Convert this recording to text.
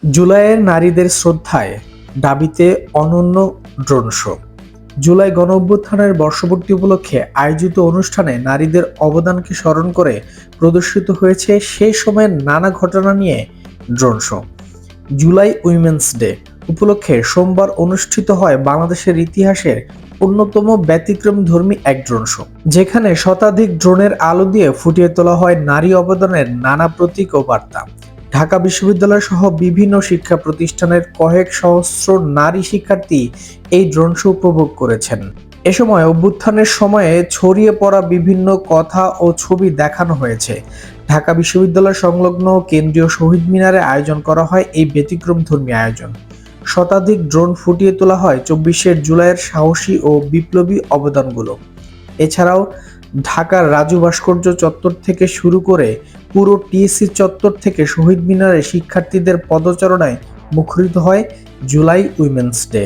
জুলাইয়ের নারীদের শ্রদ্ধায় দাবিতে অনন্য ড্রোন শো। জুলাই গণঅভ্যুত্থানের বর্ষপূর্তি উপলক্ষে আয়োজিত অনুষ্ঠানে নারীদের অবদানকে স্মরণ করে প্রদর্শিত হয়েছে সেই সময়ের নানা ঘটনা নিয়ে drone show. July women's day উপলক্ষে সোমবার অনুষ্ঠিত হয় বাংলাদেশের ইতিহাসের অন্যতম ব্যতিক্রমধর্মী এক ড্রোন শো, যেখানে শতাধিক ড্রোনের আলো দিয়ে ফুটিয়ে তোলা হয় নারী অবদানের নানা প্রতীক ও বার্তা। ঢাকা বিশ্ববিদ্যালয় সহ বিভিন্ন শিক্ষা প্রতিষ্ঠানের কয়েক সহস্র নারী শিক্ষার্থী এই ড্রোন শো উপভোগ করেছেন। এ সময় অভ্যুত্থানের সময়ে ছড়িয়ে পড়া বিভিন্ন কথা ও ছবি দেখানো হয়েছে। ঢাকা বিশ্ববিদ্যালয় সংলগ্ন কেন্দ্রীয় শহীদ মিনারে আয়োজন করা হয় এই ব্যতিক্রমধর্মী আয়োজন। শতাধিক ড্রোন ফুটিয়ে তোলা হয় ২৪শে জুলাইয়ের সাহসী ও বিপ্লবী অবদানগুলো। এছাড়াও ঢাকার রাজু ভাস্কর্য চত্বর থেকে শুরু করে পুরো টিএসসি চত্বর থেকে শহীদ মিনারে শিক্ষার্থীদের পদচারণায় মুখরিত হয় জুলাই উইমেন্স ডে।